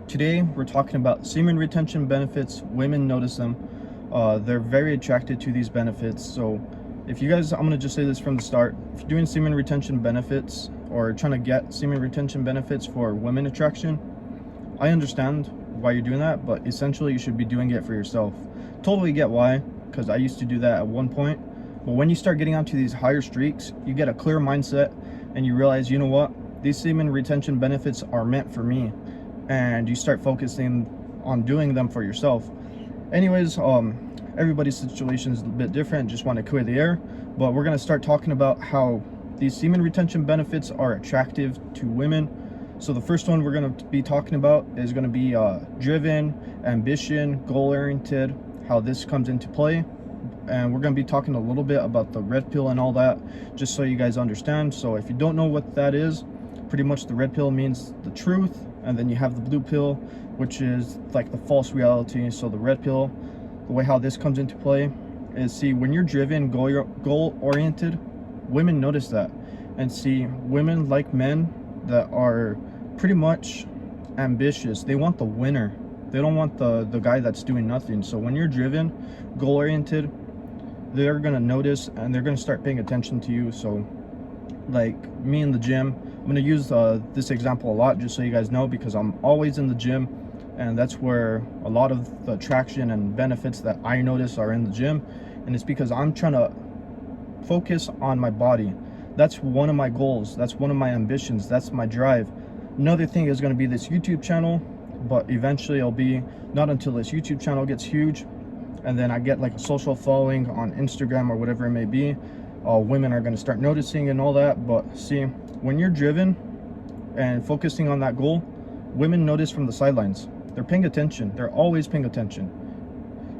Today we're talking about semen retention benefits. Women notice them. They're very attracted to these benefits. So if you guys, I'm going to just say this from the start, if you're doing semen retention benefits or trying to get semen retention benefits for women attraction, I understand why you're doing that, but essentially you should be doing it for yourself. Totally get why, because I used to do that at one point. But when you start getting onto these higher streaks, you get a clear mindset and you realize, you know what, these semen retention benefits are meant for me, and you start focusing on doing them for yourself. Anyways, everybody's situation is a bit different. Just want to clear the air, but we're going to start talking about how these semen retention benefits are attractive to women. So the first one we're going to be talking about is going to be driven, ambition, goal-oriented, how this comes into play. And we're going to be talking a little bit about the red pill and all that, just so you guys understand. So if you don't know what that is, pretty much the red pill means the truth, and then you have the blue pill, which is like the false reality. So the red pill, the way how this comes into play is, see, when you're driven, goal-oriented, women notice that. And see, women like men that are pretty much ambitious. They want the winner. They don't want the guy that's doing nothing. So when you're driven, goal-oriented, they're gonna notice and they're gonna start paying attention to you. So like me in the gym, I'm gonna use this example a lot just so you guys know, because I'm always in the gym, and that's where a lot of the attraction and benefits that I notice are in the gym. And it's because I'm trying to focus on my body. That's one of my goals. That's one of my ambitions. That's my drive. Another thing is going to be this YouTube channel, but eventually it'll be not until this YouTube channel gets huge and then I get like a social following on Instagram or whatever it may be, women are going to start noticing and all that. But see, when you're driven and focusing on that goal, women notice from the sidelines. They're paying attention. They're always paying attention.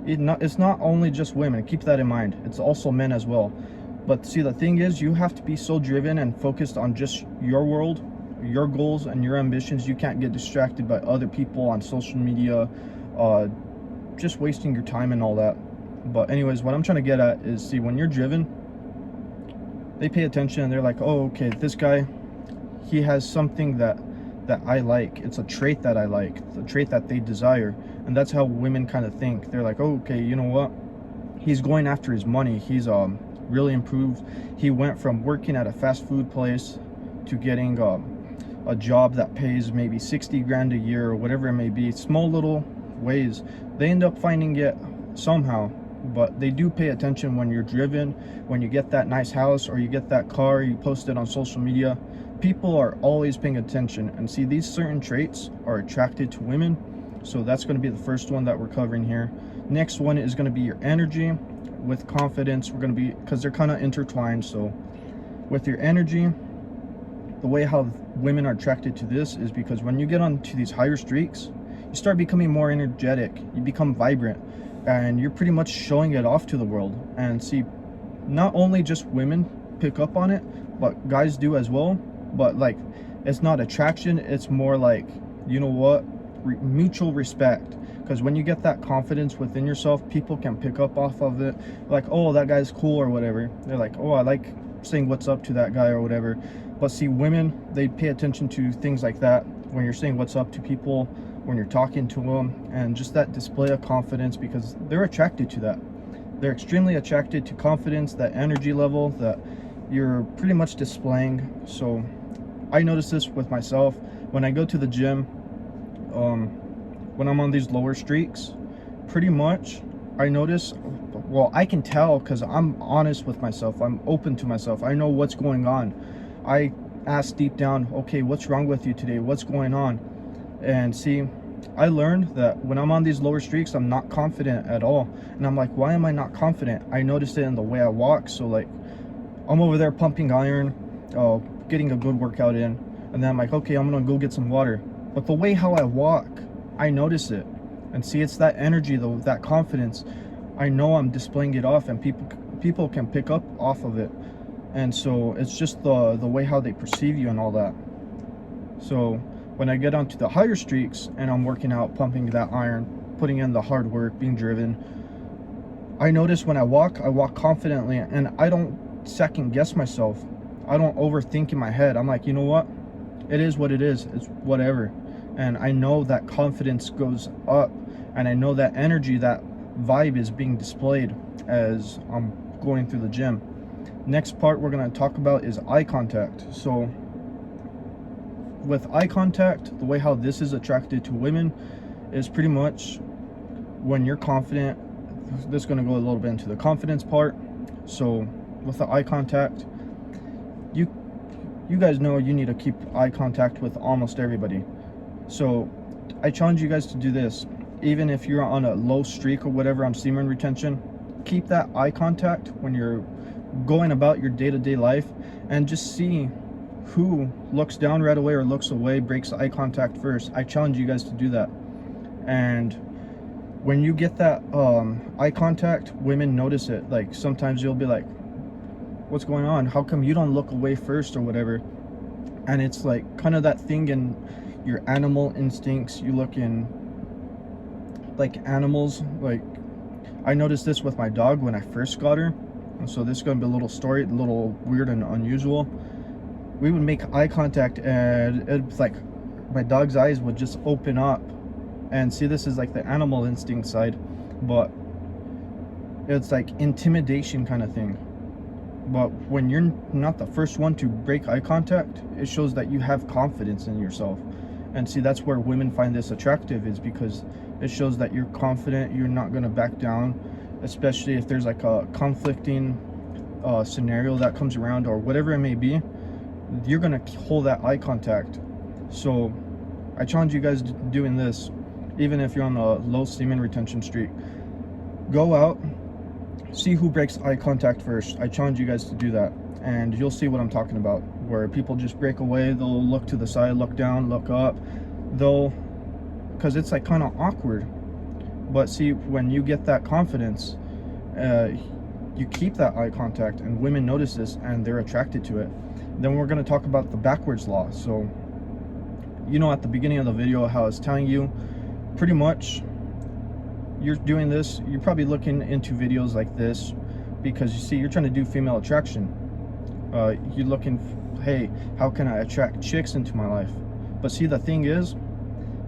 It's not only just women. Keep that in mind. It's also men as well. But see, the thing is, you have to be so driven and focused on just your world, your goals and your ambitions. You can't get distracted by other people on social media, just wasting your time and all that. But anyways, what I'm trying to get at is, see, when you're driven, they pay attention and they're like, oh, okay, this guy, he has something that I like. It's a trait that I like. It's a trait that they desire. And that's how women kind of think. They're like, oh, okay, you know what? He's going after his money. He's really improved. He went from working at a fast food place to getting a job that pays maybe 60 grand a year or whatever it may be. Small little ways. They end up finding it somehow, but they do pay attention when you're driven. When you get that nice house or you get that car, you post it on social media, people are always paying attention. And see, these certain traits are attracted to women. So that's going to be the first one that we're covering here. Next one is going to be your energy with confidence. We're going to be, because they're kind of intertwined. So with your energy, the way how women are attracted to this is because when you get onto these higher streaks, you start becoming more energetic. You become vibrant, and you're pretty much showing it off to the world. And see, not only just women pick up on it, but guys do as well. But like, it's not attraction, it's more like, you know what, mutual respect. Because when you get that confidence within yourself, people can pick up off of it. Like, oh, that guy's cool or whatever. They're like, oh, I like saying what's up to that guy or whatever. But see, women, they pay attention to things like that. When you're saying what's up to people, when you're talking to them, and just that display of confidence, because they're attracted to that. They're extremely attracted to confidence, that energy level that you're pretty much displaying. So I notice this with myself. When I go to the gym, when I'm on these lower streaks, pretty much I notice, well, I can tell because I'm honest with myself. I'm open to myself. I know what's going on. I ask deep down, okay, what's wrong with you today? What's going on? And see, I learned that when I'm on these lower streaks, I'm not confident at all. And I'm like, why am I not confident? I noticed it in the way I walk. So like, I'm over there pumping iron, getting a good workout in. And then I'm like, okay, I'm gonna go get some water. But the way how I walk, I notice it. And see, it's that energy though, that confidence. I know I'm displaying it off, and people can pick up off of it. And so it's just the way how they perceive you and all that. So when I get onto the higher streaks and I'm working out, pumping that iron, putting in the hard work, being driven, I notice when I walk confidently, and I don't second guess myself. I don't overthink in my head. I'm like, you know what? It is what it is. It's whatever. and I know that confidence goes up, and I know that energy, that vibe is being displayed as I'm going through the gym. Next part we're going to talk about is eye contact. So with eye contact, the way how this is attracted to women is pretty much when you're confident. This is going to go a little bit into the confidence part. So with the eye contact, you guys know you need to keep eye contact with almost everybody. So I challenge you guys to do this. Even if you're on a low streak or whatever on semen retention, keep that eye contact when you're going about your day-to-day life, and just see who looks down right away or looks away, breaks eye contact first. I challenge you guys to do that. And when you get that eye contact, women notice it. Like sometimes you'll be like, what's going on? How come you don't look away first or whatever? And it's like kind of that thing in your animal instincts. You look in like animals. Like I noticed this with my dog when I first got her. So this is going to be a little story, a little weird and unusual. We would make eye contact, and it's like my dog's eyes would just open up. And see, this is like the animal instinct side, but it's like intimidation kind of thing. But when you're not the first one to break eye contact, it shows that you have confidence in yourself. And see, that's where women find this attractive, is because it shows that you're confident, you're not going to back down, especially if there's like a conflicting scenario that comes around or whatever it may be. You're going to hold that eye contact. So I challenge you guys doing this, even if you're on a low semen retention streak. Go out, see who breaks eye contact first. I challenge you guys to do that, and you'll see what I'm talking about, where people just break away. They'll look to the side, look down, look up. Because it's like kind of awkward. But see, when you get that confidence, you keep that eye contact, and women notice this and they're attracted to it. Then we're going to talk about the backwards law. So you know, at the beginning of the video, how I was telling you, pretty much you're doing this, you're probably looking into videos like this because you see, you're trying to do female attraction. You're looking, hey, how can I attract chicks into my life? But see, the thing is,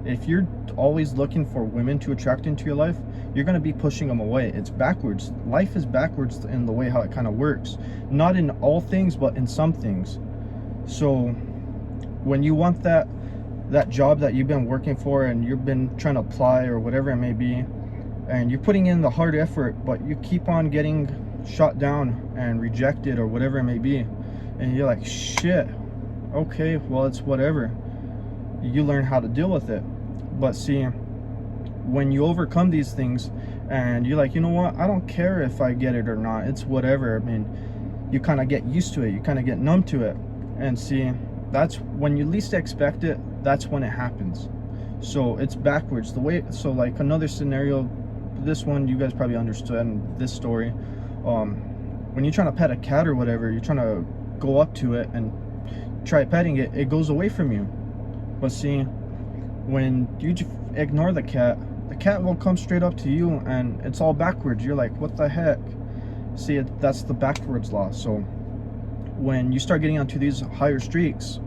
if you're always looking for women to attract into your life, you're going to be pushing them away. It's backwards. Life is backwards in the way how it kind of works. Not in all things, but in some things. So when you want that job that you've been working for and you've been trying to apply or whatever it may be, and you're putting in the hard effort, but you keep on getting shot down and rejected or whatever it may be, and you're like, shit, okay, well, it's whatever. You learn how to deal with it. But see, when you overcome these things and you're like, you know what, I don't care if I get it or not, it's whatever. I mean, you kind of get used to it, you kind of get numb to it. And see, that's when you least expect it, that's when it happens. So it's backwards the way. So like another scenario, this one you guys probably understood this story. When you're trying to pet a cat or whatever, you're trying to go up to it and try petting it, it goes away from you. But see, when you ignore the cat will come straight up to you, and it's all backwards. You're like, what the heck? See, that's the backwards law. So when you start getting onto these higher streaks,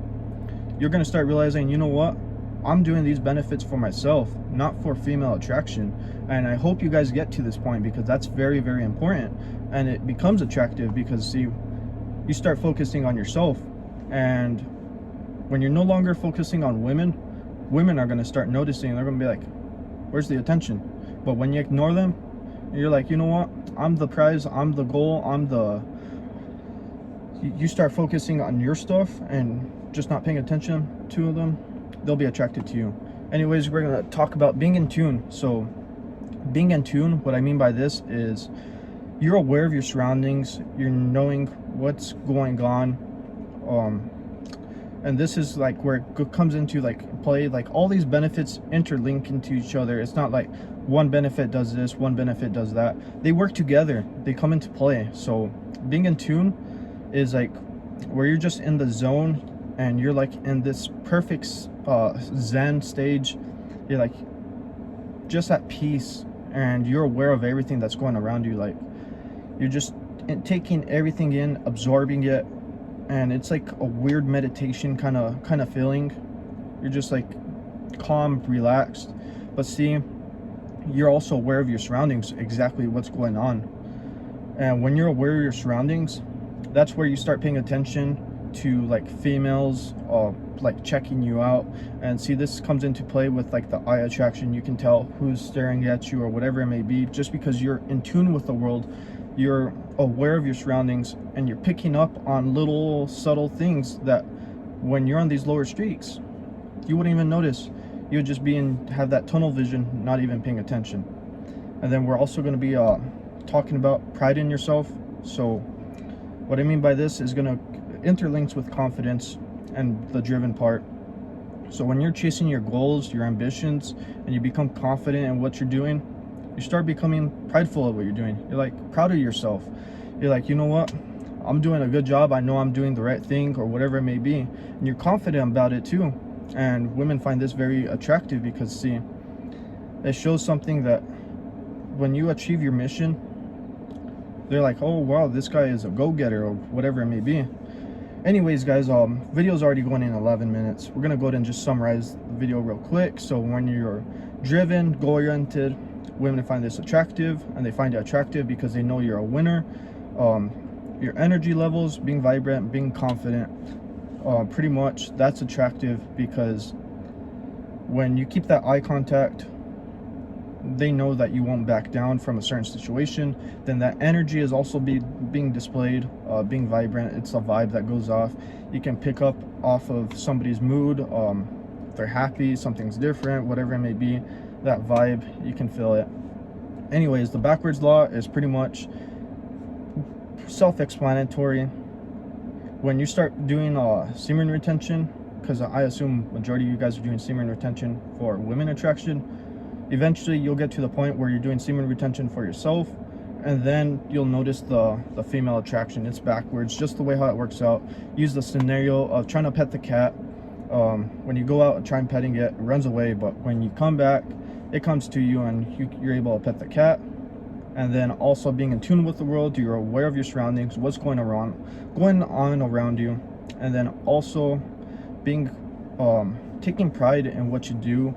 you're going to start realizing, you know what, I'm doing these benefits for myself, not for female attraction. And I hope you guys get to this point, because that's very, very important. And it becomes attractive because, see, you start focusing on yourself. And when you're no longer focusing on women are going to start noticing. They're going to be like, where's the attention? But when you ignore them, you're like, you know what, I'm the prize, I'm the goal, you start focusing on your stuff and just not paying attention to them, they'll be attracted to you. Anyways, we're going to talk about being in tune. So being in tune, what I mean by this is you're aware of your surroundings, you're knowing what's going on, and this is like where it comes into like play. Like all these benefits interlink into each other. It's not like one benefit does this, one benefit does that. They work together, they come into play. So being in tune is like where you're just in the zone and you're like in this perfect zen stage. You're like just at peace and you're aware of everything that's going around you. Like you're just taking everything in, absorbing it, and it's like a weird meditation kind of feeling. You're just like calm, relaxed. But see, you're also aware of your surroundings, exactly what's going on. And when you're aware of your surroundings, that's where you start paying attention to like females like checking you out. And see, this comes into play with like the eye attraction. You can tell who's staring at you or whatever it may be, just because you're in tune with the world. You're aware of your surroundings and you're picking up on little subtle things that when you're on these lower streaks you wouldn't even notice. You would just have that tunnel vision, not even paying attention. And then we're also going to be talking about pride in yourself. So what I mean by this is going to interlinks with confidence and the driven part. So when you're chasing your goals, your ambitions, and you become confident in what you're doing, you start becoming prideful of what you're doing. You're like proud of yourself. You're like, you know what, I'm doing a good job, I know I'm doing the right thing, or whatever it may be. And you're confident about it too. And women find this very attractive because, see, it shows something that when you achieve your mission, they're like, oh wow, this guy is a go-getter, or whatever it may be. Anyways, guys, video's already going in 11 minutes. We're gonna go ahead and just summarize the video real quick. So when you're driven, goal-oriented, women find this attractive, and they find it attractive because they know you're a winner. Your energy levels, being vibrant, being confident, pretty much that's attractive, because when you keep that eye contact, they know that you won't back down from a certain situation. Then that energy is also being displayed, being vibrant. It's a vibe that goes off. You can pick up off of somebody's mood. If they're happy, something's different, whatever it may be, that vibe, you can feel it. Anyways, the backwards law is pretty much self-explanatory. When you start doing semen retention, because I assume majority of you guys are doing semen retention for women attraction, eventually you'll get to the point where you're doing semen retention for yourself, and then you'll notice the female attraction. It's backwards, just the way how it works out. Use the scenario of trying to pet the cat. When you go out and try and petting it, it runs away, but when you come back, it comes to you, and you're able to pet the cat. And then also being in tune with the world, you're aware of your surroundings, what's going on around you. And then also being taking pride in what you do,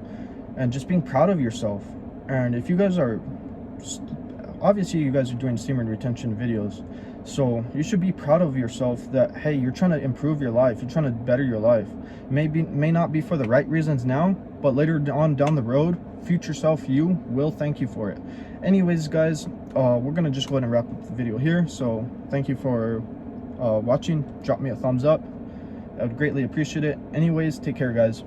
and just being proud of yourself. And if you guys are, obviously you guys are doing semen retention videos, so you should be proud of yourself that, hey, you're trying to improve your life, you're trying to better your life. May not be for the right reasons now, but later on down the road, future self you will thank you for it. Anyways, guys, we're gonna just go ahead and wrap up the video here. So thank you for watching. Drop me a thumbs up, I would greatly appreciate it. Anyways, take care, guys.